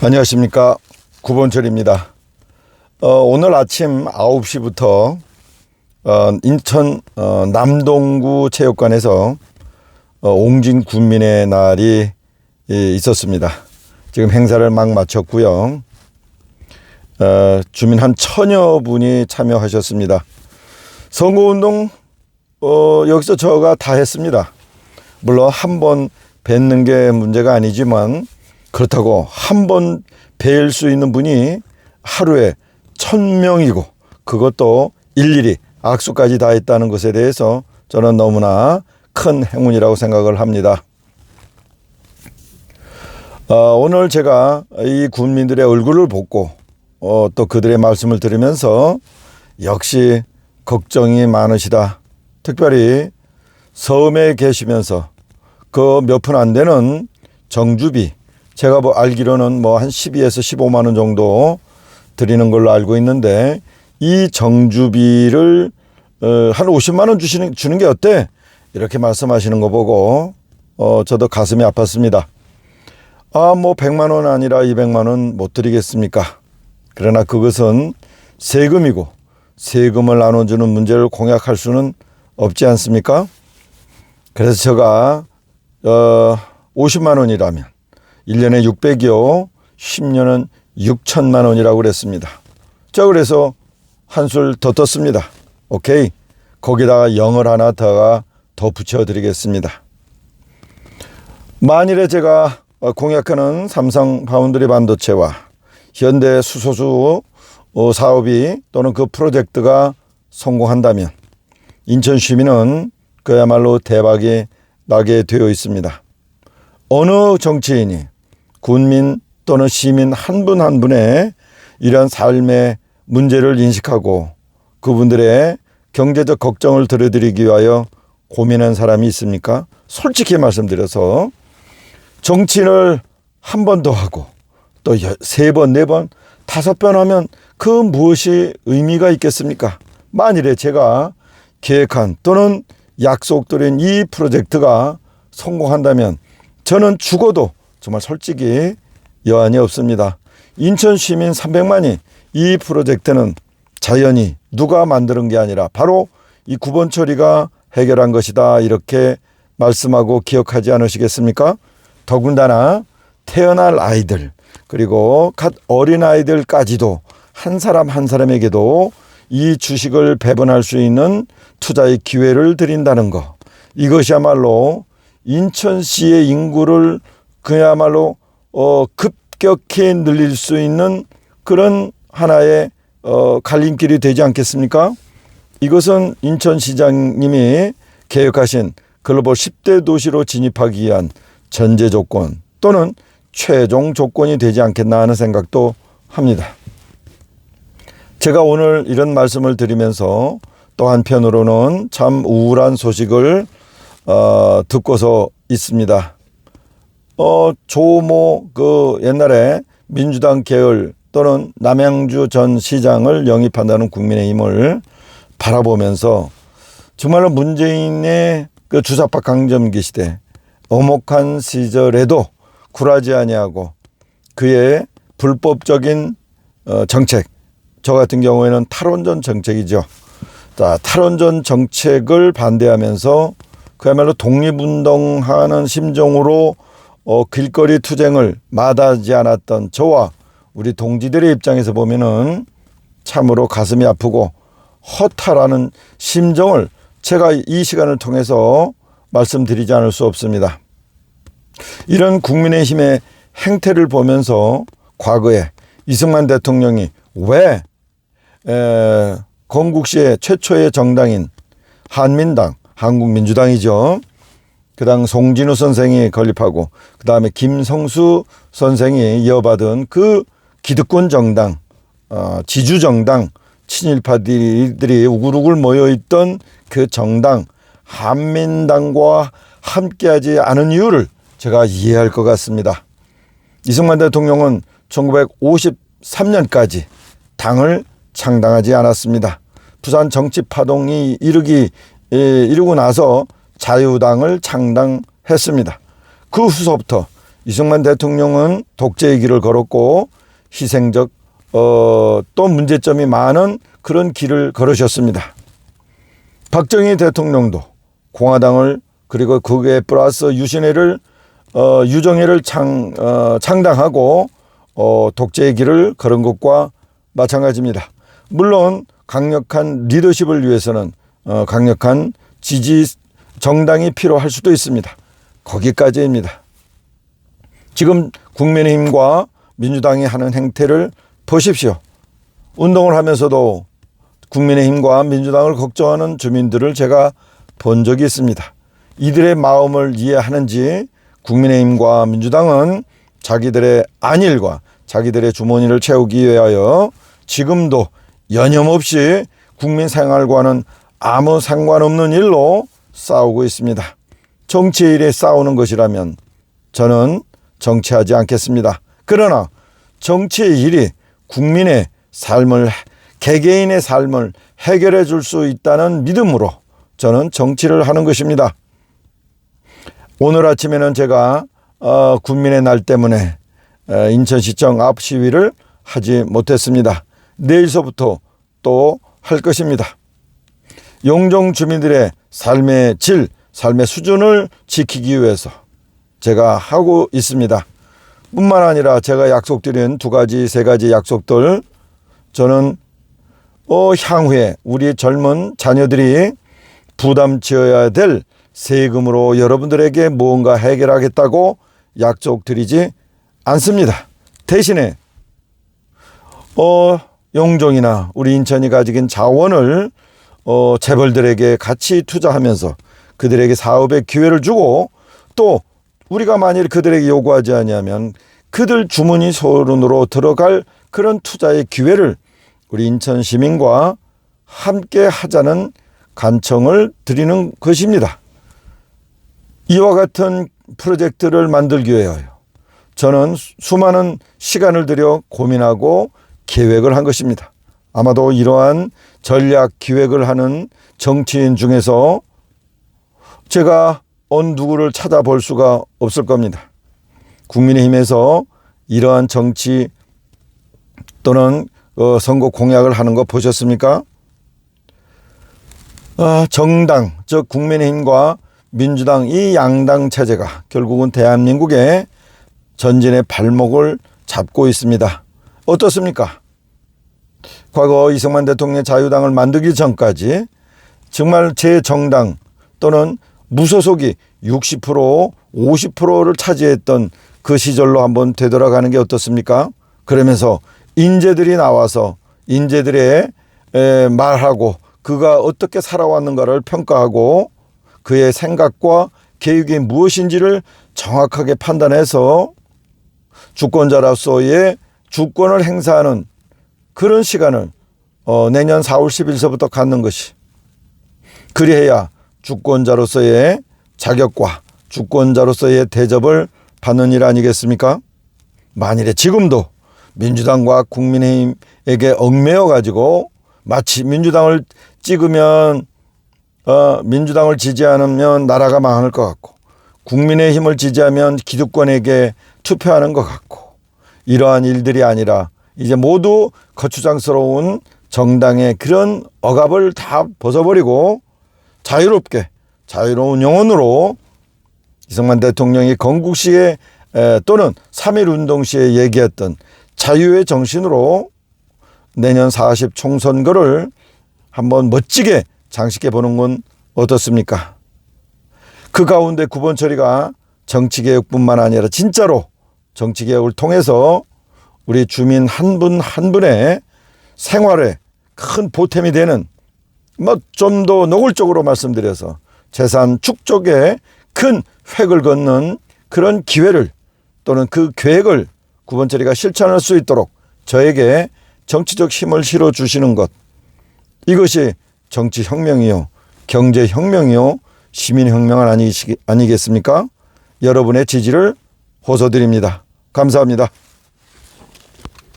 안녕하십니까, 구본철입니다. 오늘 아침 9시부터 인천 남동구 체육관에서 옹진 군민의 날이 있었습니다. 지금 행사를 막 마쳤고요. 주민 한 1000여 분이 참여하셨습니다. 선거운동 여기서 저가 다 했습니다. 물론 한 번 뵙는 게 문제가 아니지만 그렇다고 한 번 뵐 수 있는 분이 하루에 1000명이고 그것도 일일이 악수까지 다 했다는 것에 대해서 저는 너무나 큰 행운이라고 생각을 합니다. 오늘 제가 이 군민들의 얼굴을 보고 또 그들의 말씀을 들으면서 역시 걱정이 많으시다. 특별히 섬에 계시면서 그 몇 푼 안 되는 정주비, 제가 알기로는 한 12에서 15만 원 정도 드리는 걸로 알고 있는데, 이 정주비를 한 50만 원 주는 게 어때? 이렇게 말씀하시는 거 보고 저도 가슴이 아팠습니다. 100만 원 아니라 200만 원 못 드리겠습니까? 그러나 그것은 세금이고 세금을 나눠주는 문제를 공약할 수는 없지 않습니까? 그래서 제가 50만 원이라면 1년에 600이요 10년은 6천만 원이라고 그랬습니다. 자, 그래서 한술 더 떴습니다. 오케이, 거기다가 0을 하나 더 붙여드리겠습니다. 만일에 제가 공약하는 삼성 파운드리 반도체와 현대 수소수 사업이 또는 그 프로젝트가 성공한다면 인천 시민은 그야말로 대박이 나게 되어 있습니다. 어느 정치인이 군민 또는 시민 한 분 한 분의 이런 삶의 문제를 인식하고 그분들의 경제적 걱정을 들어드리기 위하여 고민한 사람이 있습니까? 솔직히 말씀드려서 정치인을 한 번 더 하고 또 3번, 4번, 5번 하면 그 무엇이 의미가 있겠습니까? 만일에 제가 계획한 또는 약속드린 이 프로젝트가 성공한다면 저는 죽어도 정말 솔직히 여한이 없습니다. 인천 시민 300만이 이 프로젝트는 자연히 누가 만드는 게 아니라 바로 이 구본철이가 해결한 것이다, 이렇게 말씀하고 기억하지 않으시겠습니까? 더군다나 태어날 아이들 그리고 갓 어린 아이들까지도 한 사람 한 사람에게도 이 주식을 배분할 수 있는 투자의 기회를 드린다는 것, 이것이야말로 인천시의 인구를 그야말로 급격히 늘릴 수 있는 그런 하나의 갈림길이 되지 않겠습니까? 이것은 인천시장님이 계획하신 글로벌 10대 도시로 진입하기 위한 전제 조건 또는 최종 조건이 되지 않겠나 하는 생각도 합니다. 제가 오늘 이런 말씀을 드리면서 또 한편으로는 참 우울한 소식을 듣고서 있습니다. 조모 옛날에 민주당 계열 또는 남양주 전 시장을 영입한다는 국민의힘을 바라보면서 정말로 문재인의 그 주사파 강점기 시대 엄혹한 시절에도 굴하지 아니하고 그의 불법적인 정책, 저 같은 경우에는 탈원전 정책이죠. 자, 탈원전 정책을 반대하면서 그야말로 독립운동하는 심정으로 길거리 투쟁을 마다하지 않았던 저와 우리 동지들의 입장에서 보면은 참으로 가슴이 아프고 허탈하는 심정을 제가 이 시간을 통해서 말씀드리지 않을 수 없습니다. 이런 국민의힘의 행태를 보면서 과거에 이승만 대통령이 왜 건국시의 최초의 정당인 한민당, 한국민주당이죠. 그 당 송진우 선생이 건립하고 그 다음에 김성수 선생이 이어받은 그 기득권 정당, 지주정당, 친일파들이 우글우글 모여있던 그 정당 한민당과 함께하지 않은 이유를 제가 이해할 것 같습니다. 이승만 대통령은 1953년까지 당을 창당하지 않았습니다. 부산 정치 파동이 이르고 나서 자유당을 창당했습니다. 그 후서부터 이승만 대통령은 독재의 길을 걸었고 희생적 또 문제점이 많은 그런 길을 걸으셨습니다. 박정희 대통령도 공화당을 그리고 그에 플러스 유정회를 창당하고 독재의 길을 걸은 것과 마찬가지입니다. 물론 강력한 리더십을 위해서는 강력한 지지 정당이 필요할 수도 있습니다. 거기까지입니다. 지금 국민의힘과 민주당이 하는 행태를 보십시오. 운동을 하면서도 국민의힘과 민주당을 걱정하는 주민들을 제가 본 적이 있습니다. 이들의 마음을 이해하는지 국민의힘과 민주당은 자기들의 안일과 자기들의 주머니를 채우기 위하여 지금도 여념없이 국민 생활과는 아무 상관없는 일로 싸우고 있습니다. 정치의 일에 싸우는 것이라면 저는 정치하지 않겠습니다. 그러나 정치의 일이 국민의 삶을, 개개인의 삶을 해결해 줄 수 있다는 믿음으로 저는 정치를 하는 것입니다. 오늘 아침에는 제가 국민의 날 때문에 인천시청 앞 시위를 하지 못했습니다. 내일서부터 또 할 것입니다. 용종 주민들의 삶의 질, 삶의 수준을 지키기 위해서 제가 하고 있습니다. 뿐만 아니라 제가 약속드린 2가지, 3가지 약속들, 저는 향후에 우리 젊은 자녀들이 부담 지어야 될 세금으로 여러분들에게 무언가 해결하겠다고 약속드리지 않습니다. 대신에 용종이나 우리 인천이 가지긴 자원을 재벌들에게 같이 투자하면서 그들에게 사업의 기회를 주고, 또 우리가 만일 그들에게 요구하지 아니하면 그들 주머니 소른으로 들어갈 그런 투자의 기회를 우리 인천 시민과 함께 하자는 간청을 드리는 것입니다. 이와 같은 프로젝트를 만들기 위하여 저는 수많은 시간을 들여 고민하고 계획을 한 것입니다. 아마도 이러한 전략 기획을 하는 정치인 중에서 제가 어느 누구를 찾아볼 수가 없을 겁니다. 국민의힘에서 이러한 정치 또는 선거 공약을 하는 거 보셨습니까? 정당, 즉 국민의힘과 민주당 이 양당 체제가 결국은 대한민국의 전진의 발목을 잡고 있습니다. 어떻습니까? 과거 이승만 대통령의 자유당을 만들기 전까지 정말 제 정당 또는 무소속이 60%, 50%를 차지했던 그 시절로 한번 되돌아가는 게 어떻습니까? 그러면서 인재들이 나와서 인재들의 말하고 그가 어떻게 살아왔는가를 평가하고 그의 생각과 계획이 무엇인지를 정확하게 판단해서 주권자로서의 주권을 행사하는 그런 시간을 내년 4월 10일서부터 갖는 것이, 그리해야 주권자로서의 자격과 주권자로서의 대접을 받는 일 아니겠습니까? 만일에 지금도 민주당과 국민의힘에게 얽매여 가지고 마치 민주당을 찍으면 민주당을 지지하면 나라가 망할 것 같고 국민의힘을 지지하면 기득권에게 투표하는 것 같고, 이러한 일들이 아니라 이제 모두 거추장스러운 정당의 그런 억압을 다 벗어버리고 자유롭게 자유로운 영혼으로 이승만 대통령이 건국시에 또는 3.1운동 시에 얘기했던 자유의 정신으로 내년 40 총선거를 한번 멋지게 장식해 보는 건 어떻습니까? 그 가운데 구본철이가 정치개혁뿐만 아니라 진짜로 정치개혁을 통해서 우리 주민 한 분 한 분의 생활에 큰 보탬이 되는, 좀 더 노골적으로 말씀드려서 재산 축적에 큰 획을 긋는 그런 기회를 또는 그 계획을 구본철이가 실천할 수 있도록 저에게 정치적 힘을 실어주시는 것, 이것이 정치혁명이요, 경제혁명이요, 시민혁명은 아니겠습니까? 여러분의 지지를 호소드립니다. 감사합니다.